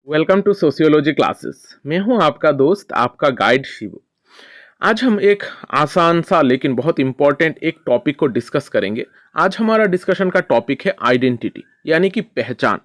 Welcome to sociology classes. मैं हूं आपका दोस्त, आपका गाइड शिवू। आज हम एक आसान सा लेकिन बहुत इंपॉर्टेंट एक टॉपिक को डिस्कस करेंगे। आज हमारा डिस्कशन का टॉपिक है आइडेंटिटी, यानी कि पहचान।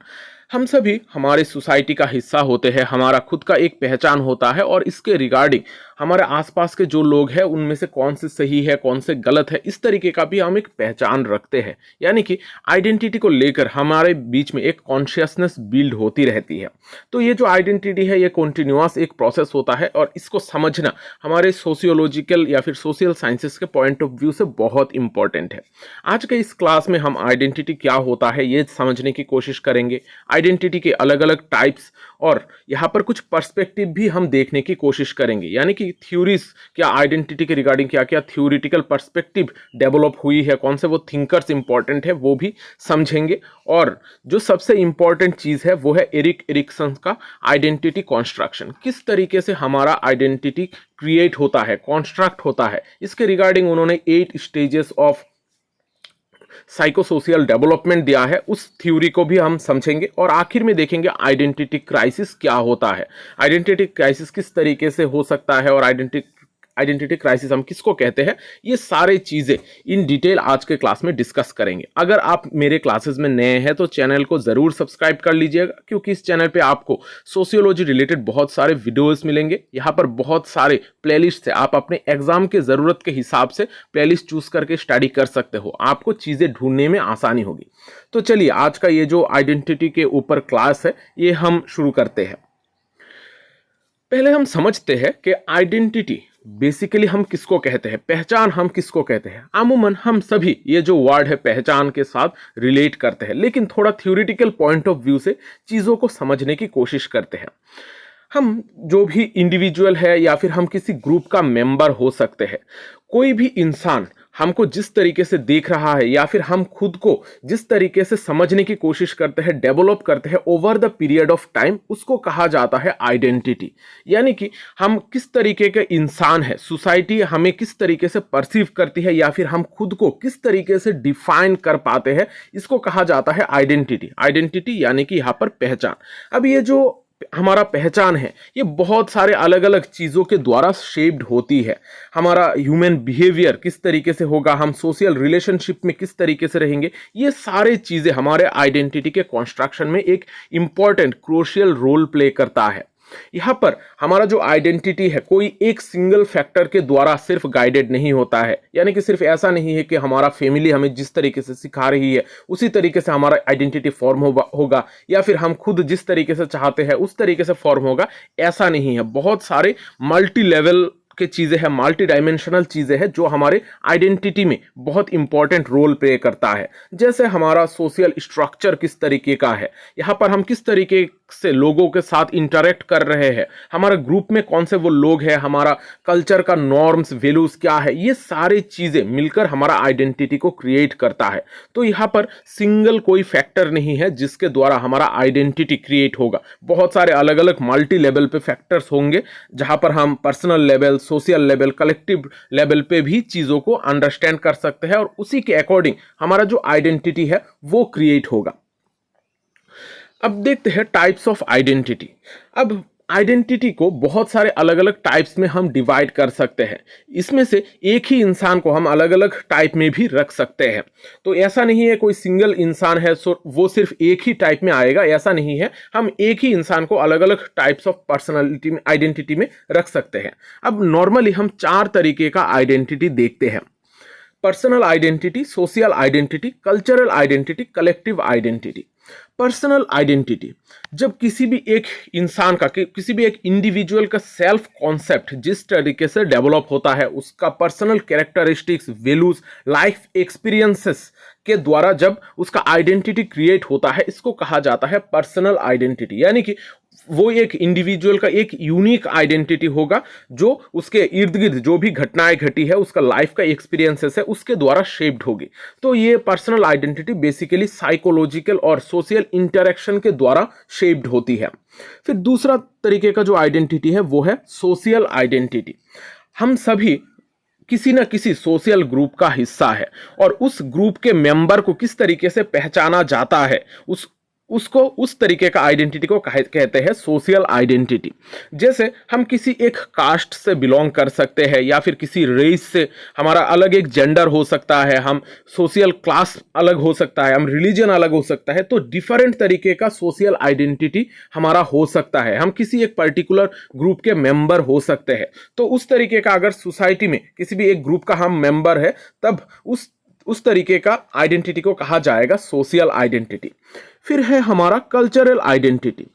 हम सभी हमारे सोसाइटी का हिस्सा होते हैं, हमारा खुद का एक पहचान होता है और इसके रिगार्डिंग हमारे आसपास के जो लोग हैं उनमें से कौन से सही है कौन से गलत है, इस तरीके का भी हम एक पहचान रखते हैं। यानी कि आइडेंटिटी को लेकर हमारे बीच में एक कॉन्शियसनेस बिल्ड होती रहती है। तो ये जो आइडेंटिटी है ये कॉन्टिन्यूअस एक प्रोसेस होता है और इसको समझना हमारे सोशियोलॉजिकल या फिर सोशल साइंसेस के पॉइंट ऑफ व्यू से बहुत इंपॉर्टेंट है। आज के इस क्लास में हम आइडेंटिटी क्या होता है ये समझने की कोशिश करेंगे, आइडेंटिटी के अलग अलग टाइप्स, और यहाँ पर कुछ पर्सपेक्टिव भी हम देखने की कोशिश करेंगे। यानी कि थ्योरीज क्या आइडेंटिटी के रिगार्डिंग क्या क्या थ्योरिटिकल पर्सपेक्टिव डेवलप हुई है, कौन से वो थिंकर्स इंपॉर्टेंट है वो भी समझेंगे। और जो सबसे इंपॉर्टेंट चीज़ है वो है एरिक एरिक्सन का आइडेंटिटी कॉन्स्ट्रक्शन। किस तरीके से हमारा आइडेंटिटी क्रिएट होता है, कॉन्स्ट्रक्ट होता है, इसके रिगार्डिंग उन्होंने 8 स्टेजेस ऑफ साइकोसोशियल डेवलपमेंट दिया है, उस थ्योरी को भी हम समझेंगे। और आखिर में देखेंगे आइडेंटिटी क्राइसिस क्या होता है, आइडेंटिटी क्राइसिस किस तरीके से हो सकता है और आइडेंटिटी क्राइसिस हम किसको कहते हैं, ये सारे चीज़ें इन डिटेल आज के क्लास में डिस्कस करेंगे। अगर आप मेरे क्लासेस में नए हैं तो चैनल को ज़रूर सब्सक्राइब कर लीजिएगा, क्योंकि इस चैनल पे आपको सोशियोलॉजी रिलेटेड बहुत सारे वीडियोस मिलेंगे। यहाँ पर बहुत सारे प्लेलिस्ट है, आप अपने एग्जाम के ज़रूरत के हिसाब से प्लेलिस्ट चूज करके स्टडी कर सकते हो, आपको चीज़ें ढूंढने में आसानी होगी। तो चलिए आज का ये जो आइडेंटिटी के ऊपर क्लास है ये हम शुरू करते हैं। पहले हम समझते हैं कि आइडेंटिटी बेसिकली हम किसको कहते हैं, पहचान हम किसको कहते हैं। अमूमन हम सभी ये जो वर्ड है पहचान के साथ रिलेट करते हैं, लेकिन थोड़ा थ्योरेटिकल पॉइंट ऑफ व्यू से चीज़ों को समझने की कोशिश करते हैं। हम जो भी इंडिविजुअल है या फिर हम किसी ग्रुप का मेंबर हो सकते हैं, कोई भी इंसान हमको जिस तरीके से देख रहा है या फिर हम खुद को जिस तरीके से समझने की कोशिश करते हैं, डेवलप करते हैं over the period of time, उसको कहा जाता है आइडेंटिटी। यानी कि हम किस तरीके के इंसान है, सोसाइटी हमें किस तरीके से परसीव करती है या फिर हम खुद को किस तरीके से डिफाइन कर पाते हैं, इसको कहा जाता है आइडेंटिटी। आइडेंटिटी यानी कि यहाँ पर पहचान। अब ये जो हमारा पहचान है ये बहुत सारे अलग अलग चीज़ों के द्वारा शेप्ड होती है। हमारा ह्यूमन बिहेवियर किस तरीके से होगा, हम सोशल रिलेशनशिप में किस तरीके से रहेंगे, ये सारे चीज़ें हमारे आइडेंटिटी के कंस्ट्रक्शन में एक इंपॉर्टेंट क्रूशियल रोल प्ले करता है। यहाँ पर हमारा जो आइडेंटिटी है कोई एक सिंगल फैक्टर के द्वारा सिर्फ गाइडेड नहीं होता है। यानी कि सिर्फ ऐसा नहीं है कि हमारा फैमिली हमें जिस तरीके से सिखा रही है उसी तरीके से हमारा आइडेंटिटी फॉर्म होगा या फिर हम खुद जिस तरीके से चाहते हैं उस तरीके से फॉर्म होगा, ऐसा नहीं है। बहुत सारे मल्टी लेवल के चीज़ें हैं, मल्टी डायमेंशनल चीज़ें हैं जो हमारे आइडेंटिटी में बहुत इंपॉर्टेंट रोल प्ले करता है। जैसे हमारा सोशल स्ट्रक्चर किस तरीके का है, यहाँ पर हम किस तरीके से लोगों के साथ इंटरेक्ट कर रहे हैं, हमारा ग्रुप में कौन से वो लोग हैं, हमारा कल्चर का नॉर्म्स वैल्यूज क्या है, ये सारी चीज़ें मिलकर हमारा आइडेंटिटी को क्रिएट करता है। तो यहाँ पर सिंगल कोई फैक्टर नहीं है जिसके द्वारा हमारा आइडेंटिटी क्रिएट होगा। बहुत सारे अलग अलग मल्टी लेवल पे फैक्टर्स होंगे जहाँ पर हम personal level, social level, collective level पे भी चीज़ों को अंडरस्टैंड कर सकते हैं और उसी के अकॉर्डिंग हमारा जो आइडेंटिटी है वो क्रिएट होगा। अब देखते हैं टाइप्स ऑफ आइडेंटिटी। अब आइडेंटिटी को बहुत सारे अलग अलग टाइप्स में हम डिवाइड कर सकते हैं। इसमें से एक ही इंसान को हम अलग अलग टाइप में भी रख सकते हैं। तो ऐसा नहीं है कोई सिंगल इंसान है सो वो सिर्फ एक ही टाइप में आएगा, ऐसा नहीं है। हम एक ही इंसान को अलग अलग टाइप्स ऑफ पर्सनालिटी में, आइडेंटिटी में रख सकते हैं। अब नॉर्मली हम 4 तरीके का आइडेंटिटी देखते हैं: personal identity, social identity, cultural identity, collective identity. Personal identity, जब किसी भी एक इंसान का, किसी भी एक इंडिविजुअल का सेल्फ कॉन्सेप्ट जिस तरीके से डेवलप होता है, उसका personal characteristics, values, life experiences के द्वारा जब उसका आइडेंटिटी क्रिएट होता है, इसको कहा जाता है पर्सनल आइडेंटिटी। यानी कि वो एक इंडिविजुअल का एक यूनिक आइडेंटिटी होगा जो उसके इर्द गिर्द जो भी घटनाएं घटी है, उसका लाइफ का एक्सपीरियंसेस है, उसके द्वारा शेप्ड होगी। तो ये पर्सनल आइडेंटिटी बेसिकली साइकोलॉजिकल और सोशल इंटरेक्शन के द्वारा शेप्ड होती है। फिर दूसरा तरीके का जो आइडेंटिटी है वो है सोशल आइडेंटिटी। हम सभी किसी न किसी सोशल ग्रुप का हिस्सा है और उस ग्रुप के मेंबर को किस तरीके से पहचाना जाता है, उस उसको उस तरीके का आइडेंटिटी को कहते हैं सोशल आइडेंटिटी। जैसे हम किसी एक कास्ट से बिलोंग कर सकते हैं या फिर किसी रेस से, हमारा अलग एक जेंडर हो सकता है, हम सोशल क्लास अलग हो सकता है, हम रिलीजन अलग हो सकता है, तो डिफरेंट तरीके का सोशल आइडेंटिटी हमारा हो सकता है। हम किसी एक पर्टिकुलर ग्रुप के मेंबर हो सकते हैं। तो उस तरीके का अगर सोसाइटी में किसी भी एक ग्रुप का हम मेंबर है, तब उस तरीके का आइडेंटिटी को कहा जाएगा सोशल आइडेंटिटी। फिर है हमारा कल्चरल आइडेंटिटी।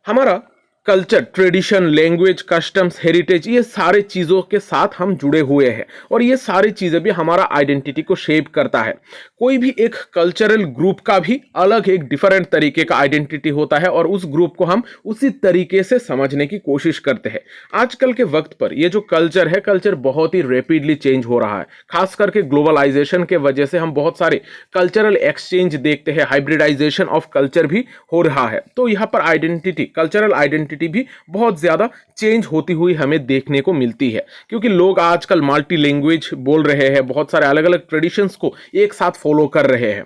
हमारा culture, tradition, language, customs, heritage, ये सारे चीज़ों के साथ हम जुड़े हुए हैं और ये सारी चीज़ें भी हमारा आइडेंटिटी को शेप करता है। कोई भी एक कल्चरल ग्रुप का भी अलग एक डिफरेंट तरीके का आइडेंटिटी होता है और उस ग्रुप को हम उसी तरीके से समझने की कोशिश करते हैं। आजकल के वक्त पर ये जो कल्चर है, कल्चर बहुत ही रैपिडली चेंज हो रहा है। खास करके ग्लोबलाइजेशन के वजह से हम बहुत सारे कल्चरल एक्सचेंज देखते हैं, हाइब्रिडाइजेशन ऑफ कल्चर भी हो रहा है। तो यहाँ पर आइडेंटिटी, कल्चरल आइडेंटिटी भी बहुत ज्यादा चेंज होती हुई हमें देखने को मिलती है, क्योंकि लोग आजकल मल्टी लैंग्वेज बोल रहे हैं, बहुत सारे अलग अलग ट्रेडिशंस को एक साथ फॉलो कर रहे हैं।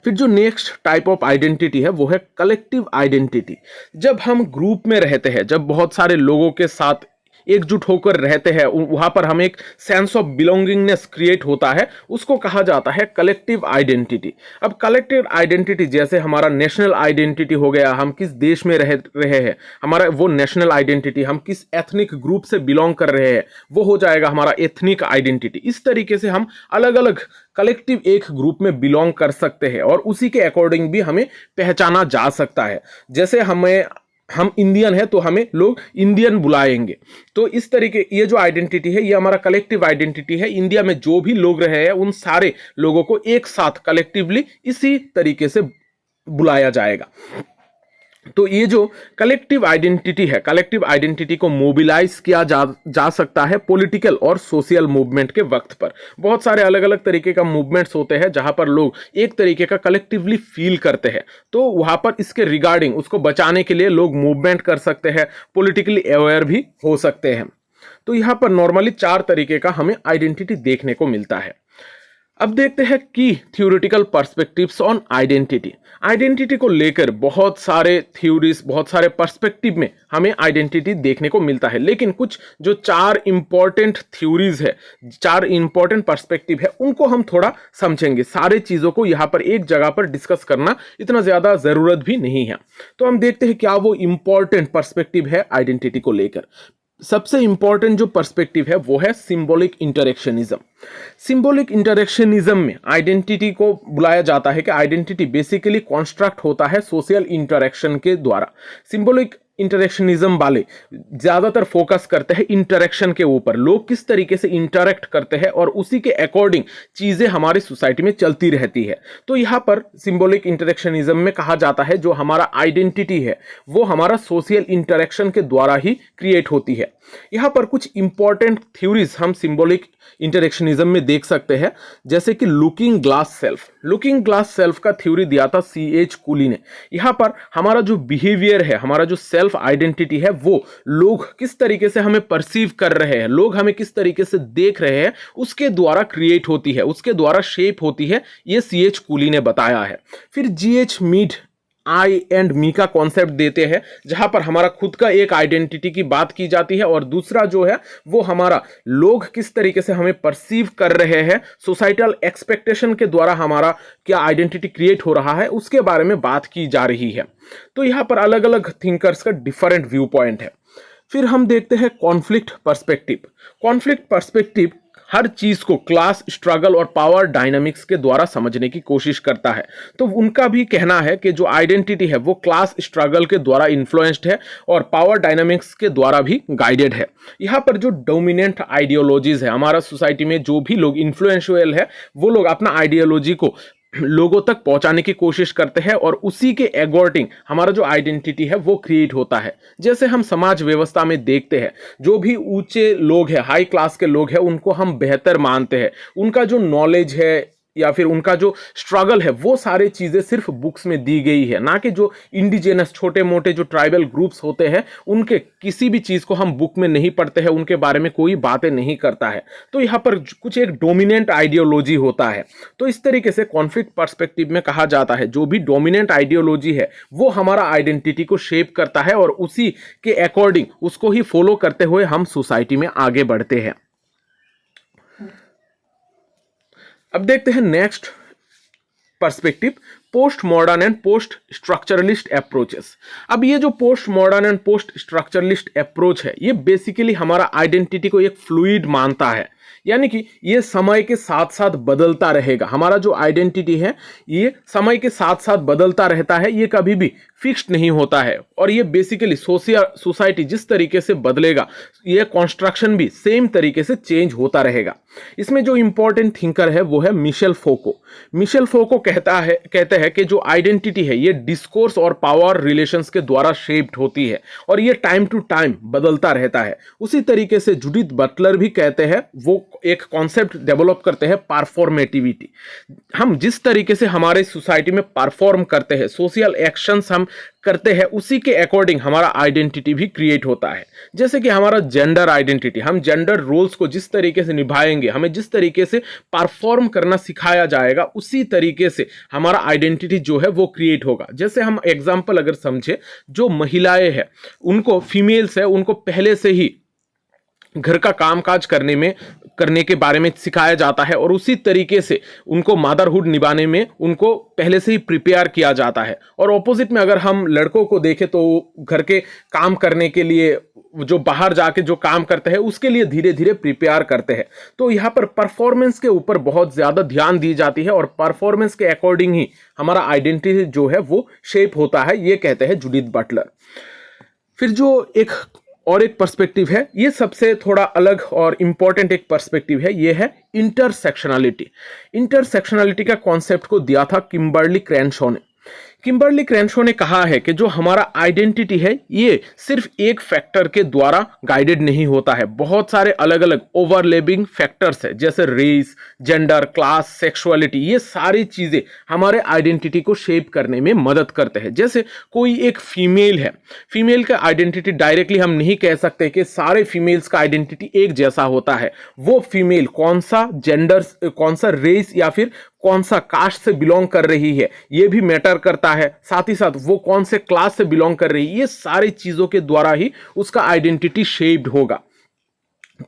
फिर जो नेक्स्ट टाइप ऑफ आइडेंटिटी है वो है कलेक्टिव आइडेंटिटी। जब हम ग्रुप में रहते हैं, जब बहुत सारे लोगों के साथ एकजुट होकर रहते हैं, वहां पर हमें एक सेंस ऑफ बिलोंगिंगनेस क्रिएट होता है, उसको कहा जाता है कलेक्टिव आइडेंटिटी। अब कलेक्टिव आइडेंटिटी जैसे हमारा नेशनल आइडेंटिटी हो गया, हम किस देश में रह रहे हैं, हमारा वो नेशनल आइडेंटिटी, हम किस एथनिक ग्रुप से बिलोंग कर रहे हैं, वो हो जाएगा हमारा एथनिक आइडेंटिटी। इस तरीके से हम अलग अलग कलेक्टिव एक ग्रुप में बिलोंग कर सकते हैं और उसी के अकॉर्डिंग भी हमें पहचाना जा सकता है। जैसे हम इंडियन है तो हमें लोग इंडियन बुलाएंगे। तो इस तरीके ये जो आइडेंटिटी है ये हमारा कलेक्टिव आइडेंटिटी है। इंडिया में जो भी लोग रहे हैं उन सारे लोगों को एक साथ कलेक्टिवली इसी तरीके से बुलाया जाएगा। तो ये जो कलेक्टिव आइडेंटिटी है, कलेक्टिव आइडेंटिटी को मोबिलाइज किया जा सकता है पॉलिटिकल और सोशल मूवमेंट के वक्त पर। बहुत सारे अलग अलग तरीके का मूवमेंट्स होते हैं जहां पर लोग एक तरीके का कलेक्टिवली फील करते हैं, तो वहां पर इसके रिगार्डिंग उसको बचाने के लिए लोग मूवमेंट कर सकते हैं, पॉलिटिकली अवेयर भी हो सकते हैं। तो यहाँ पर नॉर्मली 4 तरीके का हमें आइडेंटिटी देखने को मिलता है। अब देखते हैं की theoretical perspectives on identity. Identity को लेकर बहुत सारे थ्योरीज, बहुत सारे पर्सपेक्टिव में हमें आइडेंटिटी देखने को मिलता है, लेकिन कुछ जो 4 इंपॉर्टेंट थ्योरीज है, 4 इंपॉर्टेंट पर्सपेक्टिव है, उनको हम थोड़ा समझेंगे। सारे चीजों को यहाँ पर एक जगह पर डिस्कस करना इतना ज्यादा जरूरत भी नहीं है। तो हम देखते हैं क्या वो इंपॉर्टेंट पर्सपेक्टिव है आइडेंटिटी को लेकर। सबसे इंपॉर्टेंट जो पर्सपेक्टिव है वो है सिंबॉलिक इंटरेक्शनिज्म। सिंबॉलिक इंटरेक्शनिज्म में आइडेंटिटी को बुलाया जाता है कि आइडेंटिटी बेसिकली कॉन्स्ट्रक्ट होता है सोशल इंटरेक्शन के द्वारा। सिंबॉलिक इंटरेक्शनिज्म वाले ज्यादातर फोकस करते हैं इंटरेक्शन के ऊपर, लोग किस तरीके से इंटरेक्ट करते हैं और उसी के अकॉर्डिंग चीजें हमारी सोसाइटी में चलती रहती है। तो यहाँ पर सिंबॉलिक इंटरेक्शनिज्म में कहा जाता है जो हमारा आइडेंटिटी है वो हमारा सोशल इंटरेक्शन के द्वारा ही क्रिएट होती है। यहाँ पर कुछ इंपॉर्टेंट थ्योरीज हम सिंबॉलिक इंटरेक्शनिज्म में देख सकते हैं, जैसे कि looking glass self. Looking glass self का थ्योरी दिया था C.H. कूली ने। यहाँ पर हमारा जो बिहेवियर है, हमारा जो सेल्फ आइडेंटिटी है, वो लोग किस तरीके से हमें परसीव कर रहे हैं, लोग हमें किस तरीके से देख रहे हैं, उसके द्वारा क्रिएट होती है, उसके द्वारा शेप होती है, ये C.H. कूली ने बताया है। फिर G.H. Mead I and me का कॉन्सेप्ट देते हैं, जहां पर हमारा खुद का एक आइडेंटिटी की बात की जाती है और दूसरा जो है वो हमारा लोग किस तरीके से हमें परसीव कर रहे हैं, सोसाइटल एक्सपेक्टेशन के द्वारा हमारा क्या आइडेंटिटी क्रिएट हो रहा है, उसके बारे में बात की जा रही है। तो यहां पर अलग अलग थिंकर्स का डिफरेंट व्यू पॉइंट है। फिर हम देखते हैं कॉन्फ्लिक्ट पर्सपेक्टिव। कॉन्फ्लिक्ट पर्सपेक्टिव हर चीज को क्लास स्ट्रगल और पावर डायनामिक्स के द्वारा समझने की कोशिश करता है। तो उनका भी कहना है कि जो आइडेंटिटी है वो क्लास स्ट्रगल के द्वारा इन्फ्लुएंस्ड है और पावर डायनामिक्स के द्वारा भी गाइडेड है। यहाँ पर जो डोमिनेंट आइडियोलॉजीज है, हमारा सोसाइटी में जो भी लोग इन्फ्लुएंशियल है, वो लोग अपना आइडियोलॉजी को लोगों तक पहुंचाने की कोशिश करते हैं और उसी के अकॉर्डिंग हमारा जो आइडेंटिटी है वो क्रिएट होता है। जैसे हम समाज व्यवस्था में देखते हैं, जो भी ऊंचे लोग हैं, हाई क्लास के लोग हैं, उनको हम बेहतर मानते हैं, उनका जो नॉलेज है, या फिर उनका जो स्ट्रगल है वो सारी चीज़ें सिर्फ बुक्स में दी गई है, ना कि जो इंडिजिनस छोटे मोटे जो ट्राइबल ग्रुप्स होते हैं उनके किसी भी चीज़ को हम बुक में नहीं पढ़ते हैं, उनके बारे में कोई बातें नहीं करता है। तो यहाँ पर कुछ एक डोमिनेंट आइडियोलॉजी होता है। तो इस तरीके से कॉन्फ्लिक्ट पर्सपेक्टिव में कहा जाता है जो भी डोमिनेंट आइडियोलॉजी है वो हमारा आइडेंटिटी को शेप करता है और उसी के अकॉर्डिंग उसको ही फॉलो करते हुए हम सोसाइटी में आगे बढ़ते हैं। अब देखते हैं next perspective, post modern and post structuralist approaches. अब ये जो post modern and post structuralist approach है ये बेसिकली हमारा आइडेंटिटी को एक फ्लूइड मानता है, यानी कि ये समय के साथ साथ बदलता रहेगा। हमारा जो आइडेंटिटी है ये समय के साथ साथ बदलता रहता है, ये कभी भी फिक्स्ड नहीं होता है। और ये बेसिकली सोसाइटी जिस तरीके से बदलेगा ये कंस्ट्रक्शन भी सेम तरीके से चेंज होता रहेगा। इसमें जो इंपॉर्टेंट थिंकर है वो है मिशेल फोको। मिशेल फोको कहते हैं कि जो आइडेंटिटी है ये डिस्कोर्स और पावर रिलेशंस के द्वारा शेप्ड होती है और ये टाइम टू टाइम बदलता रहता है। उसी तरीके से जुडिथ बटलर भी कहते हैं, वो एक कॉन्सेप्ट डेवलप करते हैं परफॉर्मेटिविटी। हम जिस तरीके से हमारे सोसाइटी में परफॉर्म करते हैं, सोशल एक्शंस हम करते हैं, उसी के अकॉर्डिंग हमारा आइडेंटिटी भी क्रिएट होता है। जैसे कि हमारा जेंडर आइडेंटिटी, हम जेंडर रोल्स को जिस तरीके से निभाएंगे, हमें जिस तरीके से परफॉर्म करना सिखाया जाएगा उसी तरीके से हमारा आइडेंटिटी जो है वो क्रिएट होगा। जैसे हम एग्जांपल अगर समझे, जो महिलाएं हैं उनको, फीमेल्स है उनको पहले से ही घर का कामकाज करने के बारे में सिखाया जाता है और उसी तरीके से उनको मदरहुड निभाने में उनको पहले से ही प्रिपेयर किया जाता है। और ऑपोजिट में अगर हम लड़कों को देखें तो घर के काम करने के लिए, जो बाहर जाके जो काम करते हैं उसके लिए धीरे धीरे प्रिपेयर करते हैं। तो यहाँ पर परफॉर्मेंस के ऊपर बहुत ज़्यादा ध्यान दी जाती है और परफॉर्मेंस के अकॉर्डिंग ही हमारा आइडेंटिटी जो है वो शेप होता है, ये कहते हैं जुडिथ बटलर। फिर जो एक पर्सपेक्टिव है, ये सबसे थोड़ा अलग और इंपॉर्टेंट एक पर्सपेक्टिव है, ये है इंटरसेक्शनलिटी। इंटरसेक्शनलिटी का कॉन्सेप्ट को दिया था किम्बर्ली क्रैनशॉ ने। किम्बर्ली क्रैनशॉ ने कहा है कि जो हमारा आइडेंटिटी है ये सिर्फ एक फैक्टर के द्वारा गाइडेड नहीं होता है, बहुत सारे अलग अलग ओवरलैपिंग फैक्टर्स है, जैसे रेस, जेंडर, क्लास, सेक्सुअलिटी, ये सारी चीजें हमारे आइडेंटिटी को शेप करने में मदद करते हैं। जैसे कोई एक फीमेल है, फीमेल का आइडेंटिटी डायरेक्टली हम नहीं कह सकते कि सारे फीमेल्स का आइडेंटिटी एक जैसा होता है। वो फीमेल कौन सा जेंडर, कौन सा रेस या फिर कौन सा कास्ट से बिलोंग कर रही है ये भी मैटर करता है। साथ ही साथ वो कौन से क्लास से बिलोंग कर रही है, ये सारी चीजों के द्वारा ही उसका आइडेंटिटी शेप्ड होगा।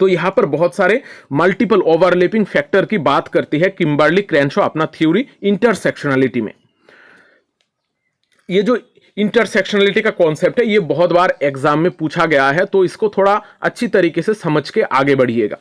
तो यहां पर बहुत सारे मल्टीपल ओवरलैपिंग फैक्टर की बात करती है किम्बर्ली क्रैनशॉ अपना थ्योरी इंटरसेक्शनलिटी में। ये जो इंटरसेक्शनलिटी का कॉन्सेप्ट है ये बहुत बार एग्जाम में पूछा गया है, तो इसको थोड़ा अच्छी तरीके से समझ के आगे बढ़िएगा।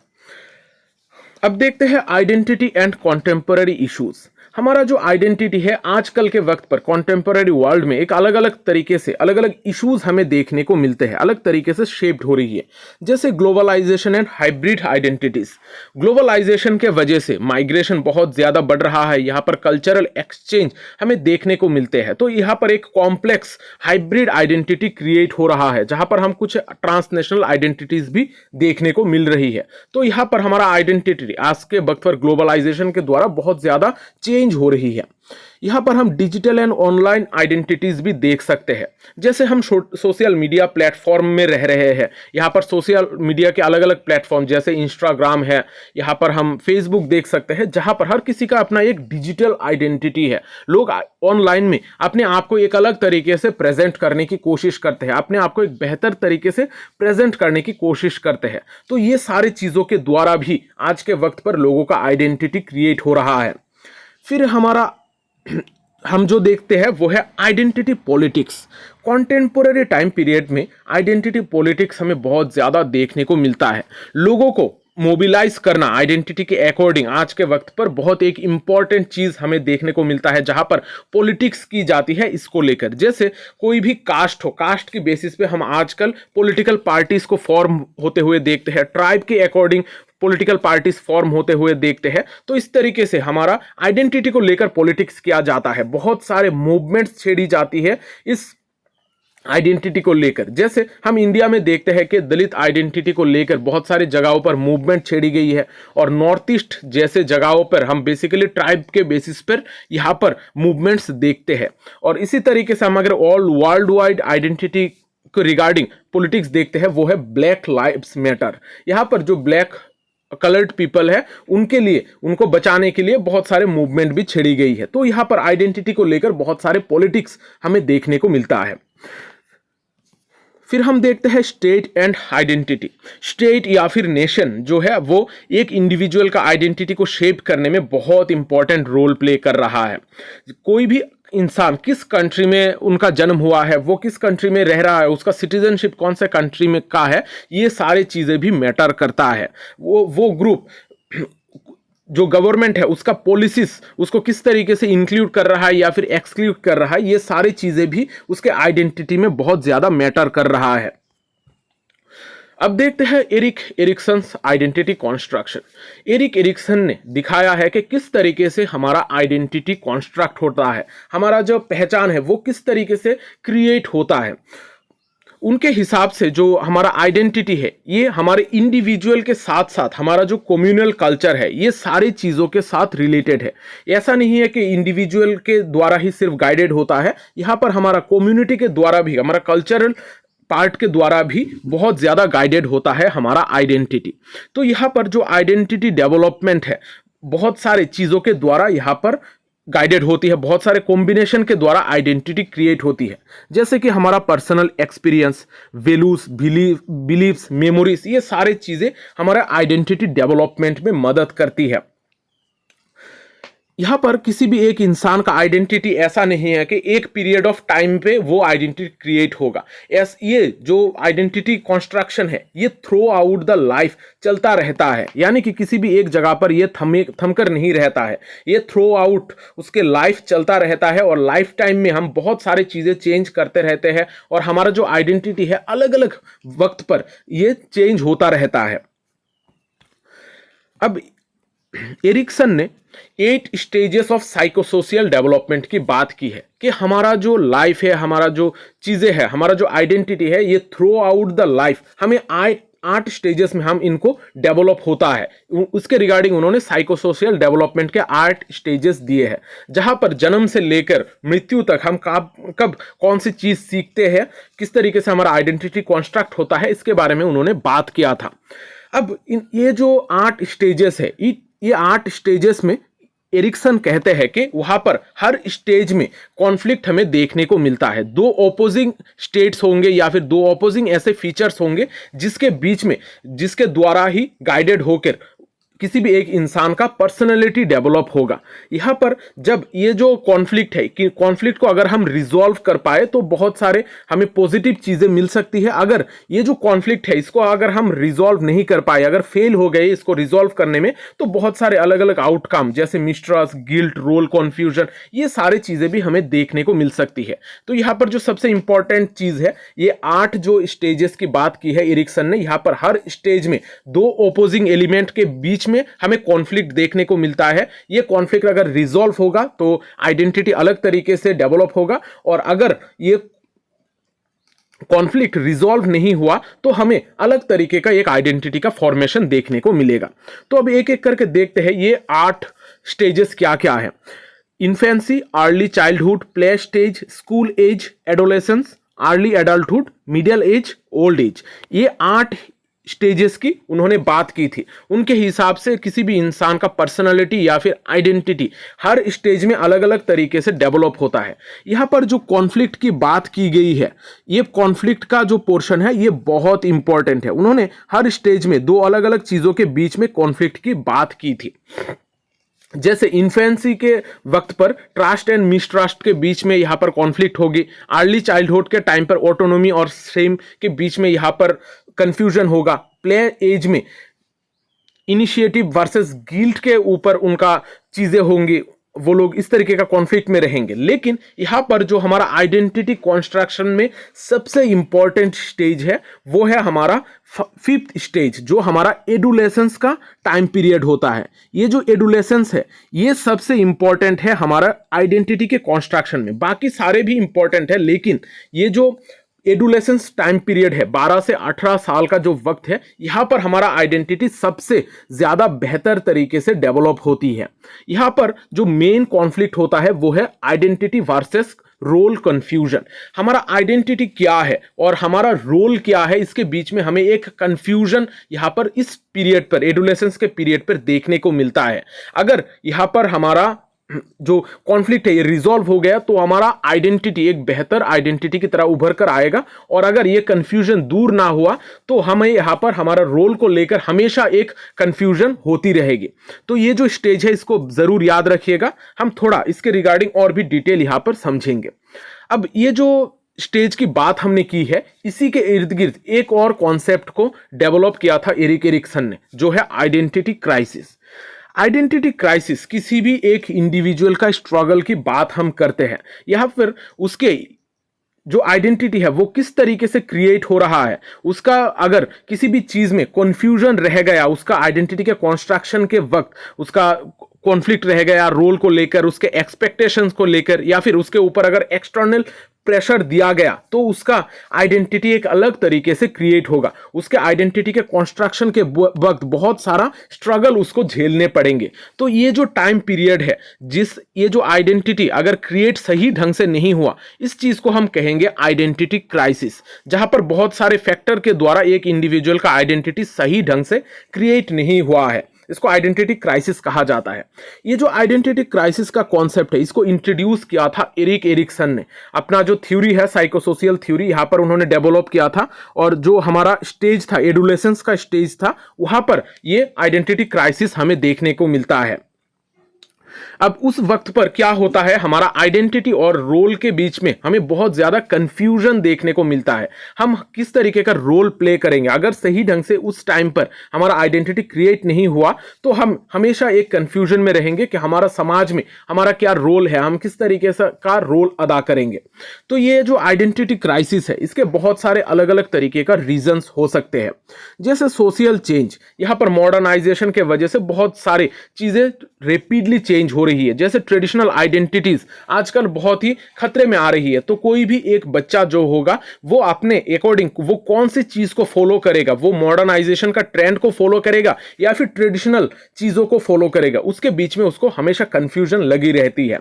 अब देखते हैं आइडेंटिटी एंड कॉन्टेम्पररी इश्यूज। हमारा जो आइडेंटिटी है आजकल के वक्त पर कॉन्टेम्पररी वर्ल्ड में एक अलग अलग तरीके से अलग अलग इश्यूज हमें देखने को मिलते हैं, अलग तरीके से शेप्ड हो रही है। जैसे globalisation and hybrid identities. Globalisation के वजह से माइग्रेशन बहुत ज्यादा बढ़ रहा है, यहाँ पर कल्चरल एक्सचेंज हमें देखने को मिलते हैं। तो यहाँ पर एक कॉम्प्लेक्स हाइब्रिड आइडेंटिटी क्रिएट हो रहा है जहां पर हम कुछ ट्रांसनेशनल आइडेंटिटीज भी देखने को मिल रही है। तो यहाँ पर हमारा आइडेंटिटी आज के वक्त पर ग्लोबलाइजेशन के द्वारा बहुत ज्यादा चेंज हो रही है। यहां पर हम डिजिटल एंड ऑनलाइन आइडेंटिटीज भी देख सकते हैं। जैसे हम सोशल मीडिया प्लेटफॉर्म में रह रहे हैं, यहां पर सोशल मीडिया के अलग अलग प्लेटफॉर्म जैसे इंस्टाग्राम है, यहां पर हम फेसबुक देख सकते हैं, जहां पर हर किसी का अपना एक डिजिटल आइडेंटिटी है। लोग ऑनलाइन में अपने आप को एक अलग तरीके से प्रेजेंट करने की कोशिश करते हैं, अपने आप को एक बेहतर तरीके से प्रेजेंट करने की कोशिश करते हैं। तो ये सारी चीजों के द्वारा भी आज के वक्त पर लोगों का आइडेंटिटी क्रिएट हो रहा है। फिर हम जो देखते हैं वो है आइडेंटिटी पॉलिटिक्स। कॉन्टेम्पोररी टाइम पीरियड में आइडेंटिटी पॉलिटिक्स हमें बहुत ज़्यादा देखने को मिलता है। लोगों को मोबिलाइज करना आइडेंटिटी के अकॉर्डिंग आज के वक्त पर बहुत एक इंपॉर्टेंट चीज़ हमें देखने को मिलता है, जहां पर पॉलिटिक्स की जाती है इसको लेकर। जैसे कोई भी कास्ट हो, कास्ट की बेसिस पे हम आजकल पॉलिटिकल पार्टीज को फॉर्म होते हुए देखते हैं, ट्राइब के अकॉर्डिंग पॉलिटिकल पार्टीज फॉर्म होते हुए देखते हैं। तो इस तरीके से हमारा आइडेंटिटी को लेकर पॉलिटिक्स किया जाता है, बहुत सारे मूवमेंट्स छेड़ी जाती है इस आइडेंटिटी को लेकर, जैसे हम इंडिया में देखते हैं कि दलित आइडेंटिटी को लेकर बहुत सारी जगहों पर मूवमेंट छेड़ी गई है, और नॉर्थ ईस्ट जैसे जगहों पर हम बेसिकली ट्राइब के बेसिस पर यहाँ पर मूवमेंट्स देखते हैं। और इसी तरीके से हम अगर ऑल वर्ल्ड वाइड आइडेंटिटी को रिगार्डिंग पॉलिटिक्स देखते हैं, वो है ब्लैक लाइव्स मैटर। यहाँ पर जो ब्लैक कलर्ड पीपल है उनके लिए, उनको बचाने के लिए बहुत सारे मूवमेंट भी छेड़ी गई है। तो यहाँ पर आइडेंटिटी को लेकर बहुत सारे पॉलिटिक्स हमें देखने को मिलता है। फिर हम देखते हैं स्टेट एंड आइडेंटिटी। स्टेट या फिर नेशन जो है वो एक इंडिविजुअल का आइडेंटिटी को शेप करने में बहुत इंपॉर्टेंट रोल प्ले कर रहा है। कोई भी इंसान किस कंट्री में उनका जन्म हुआ है, वो किस कंट्री में रह रहा है, उसका सिटीजनशिप कौन से कंट्री में का है, ये सारी चीज़ें भी मैटर करता है। वो ग्रुप जो गवर्नमेंट है उसका पॉलिसीज उसको किस तरीके से इंक्लूड कर रहा है या फिर एक्सक्लूड कर रहा है, ये सारी चीजें भी उसके आइडेंटिटी में बहुत ज्यादा मैटर कर रहा है। अब देखते हैं Erik Erikson's identity construction. Erik Erikson ने दिखाया है कि किस तरीके से हमारा आइडेंटिटी कॉन्स्ट्रक्ट होता है, हमारा जो पहचान है वो किस तरीके से क्रिएट होता है। उनके हिसाब से जो हमारा आइडेंटिटी है ये हमारे इंडिविजुअल के साथ साथ हमारा जो कम्युनल कल्चर है ये सारी चीज़ों के साथ रिलेटेड है। ऐसा नहीं है कि इंडिविजुअल के द्वारा ही सिर्फ गाइडेड होता है, यहाँ पर हमारा कम्युनिटी के द्वारा भी, हमारा कल्चरल पार्ट के द्वारा भी बहुत ज़्यादा गाइडेड होता है हमारा आइडेंटिटी। तो यहाँ पर जो आइडेंटिटी डेवलपमेंट है बहुत सारे चीज़ों के द्वारा यहाँ पर गाइडेड होती है, बहुत सारे कॉम्बिनेशन के द्वारा आइडेंटिटी क्रिएट होती है। जैसे कि हमारा personal experience, values, beliefs, memories, ये सारी चीज़ें हमारे आइडेंटिटी डेवलपमेंट में मदद करती है। यहाँ पर किसी भी एक इंसान का आइडेंटिटी ऐसा नहीं है कि एक पीरियड ऑफ टाइम पे वो आइडेंटिटी क्रिएट होगा। ये जो आइडेंटिटी कंस्ट्रक्शन है ये थ्रू आउट द लाइफ चलता रहता है, यानी कि किसी भी एक जगह पर ये थमकर नहीं रहता है, ये थ्रू आउट उसके लाइफ चलता रहता है। और लाइफ टाइम में हम बहुत सारी चीज़ें चेंज करते रहते हैं और हमारा जो आइडेंटिटी है अलग अलग वक्त पर ये चेंज होता रहता है। अब एरिक्सन ने 8 स्टेजेस ऑफ साइकोसोशियल डेवलपमेंट की बात की है कि हमारा जो लाइफ है, हमारा जो चीज़ें है, हमारा जो आइडेंटिटी है ये थ्रू आउट द लाइफ हमें 8 स्टेजेस में हम इनको डेवलप होता है। उसके रिगार्डिंग उन्होंने साइकोसोशियल डेवलपमेंट के 8 स्टेजेस दिए हैं, जहां पर जन्म से लेकर मृत्यु तक हम कब कौन सी चीज़ सीखते हैं, किस तरीके से हमारा आइडेंटिटी कॉन्स्ट्रक्ट होता है, इसके बारे में उन्होंने बात किया था। अब ये जो 8 स्टेजेस है, ये 8 स्टेजेस में एरिक्सन कहते हैं कि वहां पर हर स्टेज में कॉन्फ्लिक्ट हमें देखने को मिलता है। 2 ऑपोजिंग स्टेट्स होंगे या फिर 2 ऑपोजिंग ऐसे फीचर्स होंगे जिसके बीच में, जिसके द्वारा ही गाइडेड होकर किसी भी एक इंसान का पर्सनैलिटी डेवलप होगा। यहाँ पर जब ये जो कॉन्फ्लिक्ट है कि कॉन्फ्लिक्ट को अगर हम रिजॉल्व कर पाए तो बहुत सारे हमें पॉजिटिव चीज़ें मिल सकती है। अगर ये जो कॉन्फ्लिक्ट है इसको अगर हम रिजॉल्व नहीं कर पाए, अगर फेल हो गए इसको रिजॉल्व करने में, तो बहुत सारे अलग अलग आउटकम जैसे मिसट्रस्ट, गिल्ट, रोल कन्फ्यूजन, ये सारी चीज़ें भी हमें देखने को मिल सकती है। तो यहाँ पर जो सबसे इंपॉर्टेंट चीज़ है, ये 8 जो स्टेजेस की बात की है एरिक्सन ने, यहाँ पर हर स्टेज में 2 ऑपोजिंग एलिमेंट के बीच में हमें कॉन्फ्लिक्ट देखने को मिलता है। ये कॉन्फ्लिक्ट अगर रिजॉल्व होगा तो आइडेंटिटी अलग तरीके से डेवलप होगा, और अगर ये कॉन्फ्लिक्ट रिजॉल्व नहीं हुआ तो हमें अलग तरीके का एक आइडेंटिटी का फॉर्मेशन देखने को मिलेगा। तो अब एक एक करके देखते हैं ये 8 स्टेजेस क्या क्या है। Infancy, early childhood, play stage, school age, adolescence, early adulthood, middle age, old age, ये 8 स्टेजेस की उन्होंने बात की थी। उनके हिसाब से किसी भी इंसान का पर्सनालिटी या फिर आइडेंटिटी हर स्टेज में अलग अलग तरीके से डेवलप होता है। यहाँ पर जो कॉन्फ्लिक्ट की बात की गई है, ये कॉन्फ्लिक्ट का जो पोर्शन है ये बहुत इंपॉर्टेंट है। उन्होंने हर स्टेज में 2 अलग अलग चीज़ों के बीच में कॉन्फ्लिक्ट की बात की थी। जैसे इन्फेंसी के वक्त पर ट्रस्ट एंड मिसट्रस्ट के बीच में यहाँ पर कॉन्फ्लिक्ट होगी। अर्ली चाइल्डहुड के टाइम पर ऑटोनॉमी और शेम के बीच में यहाँ पर कंफ्यूजन होगा। प्ले एज में इनिशिएटिव वर्सेस गिल्ट के ऊपर उनका चीज़ें होंगी, वो लोग इस तरीके का कॉन्फ्लिक्ट में रहेंगे। लेकिन यहाँ पर जो हमारा आइडेंटिटी कॉन्स्ट्रक्शन में सबसे इंपॉर्टेंट स्टेज है वो है हमारा 5th स्टेज, जो हमारा एडोलेसेंस का टाइम पीरियड होता है। ये जो एडोलेसेंस है ये सबसे इंपॉर्टेंट है हमारा आइडेंटिटी के कॉन्स्ट्रक्शन में। बाकी सारे भी इंपॉर्टेंट है, लेकिन ये जो एडोलेसेंस टाइम पीरियड है, 12 से 18 साल का जो वक्त है, यहां पर हमारा आइडेंटिटी सबसे ज्यादा बेहतर तरीके से डेवलप होती है। यहां पर जो मेन कॉन्फ्लिक्ट होता है वो है आइडेंटिटी वर्सेस रोल कंफ्यूजन। हमारा आइडेंटिटी क्या है और हमारा रोल क्या है, इसके बीच में हमें एक कंफ्यूजन यहां पर इस पीरियड पर, एडोलेसेंस के पीरियड पर देखने को मिलता है। अगर यहां पर हमारा जो कॉन्फ्लिक्ट है ये रिजॉल्व हो गया तो हमारा आइडेंटिटी एक बेहतर आइडेंटिटी की तरह उभर कर आएगा, और अगर ये कंफ्यूजन दूर ना हुआ तो हमें यहां पर हमारा रोल को लेकर हमेशा एक कंफ्यूजन होती रहेगी। तो ये जो स्टेज है इसको जरूर याद रखिएगा, हम थोड़ा इसके रिगार्डिंग और भी डिटेल यहां पर समझेंगे। अब ये जो स्टेज की बात हमने की है, इसी के इर्द गिर्द एक और कॉन्सेप्ट को डेवलप किया था एरिक एरिक्सन ने, जो है आइडेंटिटी क्राइसिस। आइडेंटिटी क्राइसिस किसी भी एक इंडिविजुअल का स्ट्रगल की बात हम करते हैं, या फिर उसके जो आइडेंटिटी है वो किस तरीके से क्रिएट हो रहा है, उसका अगर किसी भी चीज में कंफ्यूजन रह गया, उसका आइडेंटिटी के कंस्ट्रक्शन के वक्त उसका कॉन्फ्लिक्ट रह गया रोल को लेकर, उसके एक्सपेक्टेशंस को लेकर, या फिर उसके ऊपर अगर एक्सटर्नल प्रेशर दिया गया तो उसका आइडेंटिटी एक अलग तरीके से क्रिएट होगा। उसके आइडेंटिटी के कंस्ट्रक्शन के वक्त बहुत सारा स्ट्रगल उसको झेलने पड़ेंगे। तो ये जो टाइम पीरियड है, ये जो आइडेंटिटी अगर क्रिएट सही ढंग से नहीं हुआ, इस चीज को हम कहेंगे आइडेंटिटी क्राइसिस, जहां पर बहुत सारे फैक्टर के द्वारा एक इंडिविजुअल का आइडेंटिटी सही ढंग से क्रिएट नहीं हुआ है। इसको आइडेंटिटी क्राइसिस कहा जाता है। ये जो आइडेंटिटी क्राइसिस का कॉन्सेप्ट है, इसको इंट्रोड्यूस किया था एरिक एरिक्सन ने। अपना जो थ्योरी है साइकोसोशियल थ्योरी, यहां पर उन्होंने डेवलप किया था, और जो हमारा स्टेज था, एडोलेसेंस का स्टेज था, वहां पर ये आइडेंटिटी क्राइसिस हमें देखने को मिलता है। अब उस वक्त पर क्या होता है, हमारा आइडेंटिटी और रोल के बीच में हमें बहुत ज्यादा कंफ्यूजन देखने को मिलता है। हम किस तरीके का रोल प्ले करेंगे, अगर सही ढंग से उस टाइम पर हमारा आइडेंटिटी क्रिएट नहीं हुआ तो हम हमेशा एक कंफ्यूजन में रहेंगे कि हमारा समाज में हमारा क्या रोल है, हम किस तरीके से का रोल अदा करेंगे। तो ये जो आइडेंटिटी क्राइसिस है, इसके बहुत सारे अलग अलग तरीके का रीजंस हो सकते हैं, जैसे सोशल चेंज। यहां पर मॉडर्नाइजेशन के वजह से बहुत सारी चीजें रेपिडली चेंज हो रही है, जैसे ट्रेडिशनल आइडेंटिटीज आजकल बहुत ही खतरे में आ रही है। तो कोई भी एक बच्चा जो होगा वो अपने अकॉर्डिंग वो कौन सी चीज को फॉलो करेगा, वो मॉडर्नाइजेशन का ट्रेंड को फॉलो करेगा या फिर ट्रेडिशनल चीजों को फॉलो करेगा, उसके बीच में उसको हमेशा कंफ्यूजन लगी रहती है।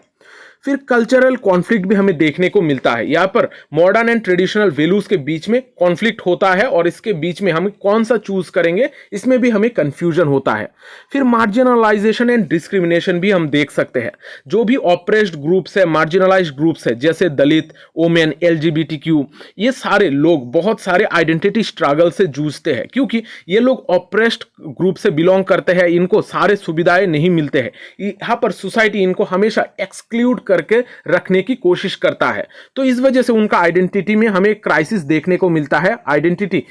फिर कल्चरल कॉन्फ्लिक्ट भी हमें देखने को मिलता है। यहाँ पर मॉडर्न एंड ट्रेडिशनल वैल्यूज के बीच में कॉन्फ्लिक्ट होता है, और इसके बीच में हम कौन सा चूज करेंगे, इसमें भी हमें कंफ्यूजन होता है। फिर मार्जिनलाइजेशन एंड डिस्क्रिमिनेशन भी हम देख सकते हैं। जो भी ऑप्रेस्ड ग्रुप्स है, मार्जिनलाइज्ड ग्रुप्स है, जैसे दलित, वोमेन, LGBTQ, ये सारे लोग बहुत सारे आइडेंटिटी स्ट्रगल से जूझते हैं, क्योंकि ये लोग ऑप्रेस्ड ग्रुप से बिलोंग करते हैं, इनको सारे सुविधाएं नहीं मिलते हैं। यहाँ पर सोसाइटी इनको हमेशा एक्सक्लूड करके रखने की कोशिश करता है। तो इस वजह से उनका आइडेंटिटी में हमें क्राइसिस देखने को मिलता है। आइडेंटिटी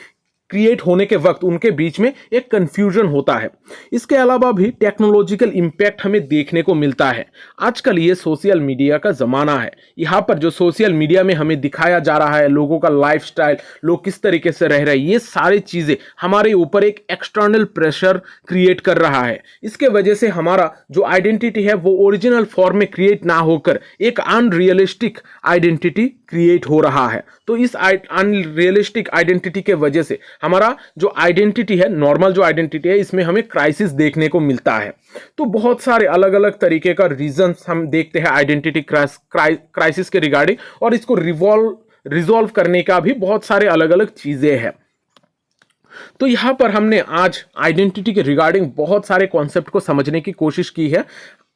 क्रिएट होने के वक्त उनके बीच में एक कंफ्यूजन होता है। इसके अलावा भी टेक्नोलॉजिकल इंपैक्ट हमें देखने को मिलता है। आजकल ये सोशल मीडिया का जमाना है। यहाँ पर जो सोशल मीडिया में हमें दिखाया जा रहा है, लोगों का लाइफस्टाइल, लोग किस तरीके से रह रहे हैं, ये सारी चीजें हमारे ऊपर एक एक्सटर्नल प्रेशर क्रिएट कर रहा है। इसके वजह से हमारा जो आइडेंटिटी है वो ओरिजिनल फॉर्म में क्रिएट ना होकर एक अनरियलिस्टिक आइडेंटिटी क्रिएट हो रहा है। तो इस अनरियलिस्टिक आइडेंटिटी के वजह से हमारा जो आइडेंटिटी है, नॉर्मल जो आइडेंटिटी है, इसमें हमें क्राइसिस देखने को मिलता है। तो बहुत सारे अलग अलग तरीके का रीजंस हम देखते हैं आइडेंटिटी क्राइसिस के रिगार्डिंग, और इसको रिजॉल्व करने का भी बहुत सारे अलग अलग चीजें हैं। तो यहां पर हमने आज आइडेंटिटी के रिगार्डिंग बहुत सारे कॉन्सेप्ट को समझने की कोशिश की है।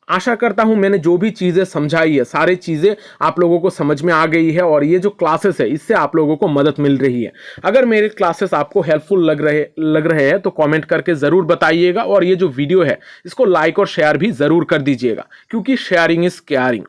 आशा करता हूं मैंने जो भी चीजें समझाई है, सारी चीजें आप लोगों को समझ में आ गई है, और ये जो क्लासेस है इससे आप लोगों को मदद मिल रही है। अगर मेरे क्लासेस आपको हेल्पफुल लग रहे हैं तो कमेंट करके जरूर बताइएगा, और ये जो वीडियो है इसको लाइक और शेयर भी जरूर कर दीजिएगा, क्योंकि शेयरिंग इज केयरिंग।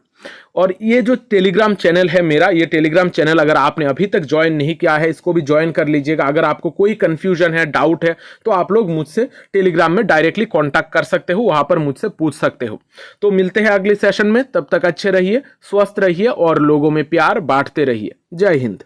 और ये जो टेलीग्राम चैनल है मेरा, ये टेलीग्राम चैनल अगर आपने अभी तक ज्वाइन नहीं किया है, इसको भी ज्वाइन कर लीजिएगा। अगर आपको कोई कंफ्यूजन है, डाउट है, तो आप लोग मुझसे टेलीग्राम में डायरेक्टली कांटेक्ट कर सकते हो, वहां पर मुझसे पूछ सकते हो। तो मिलते हैं अगले सेशन में, तब तक अच्छे रहिए, स्वस्थ रहिए और लोगों में प्यार बांटते रहिए। जय हिंद।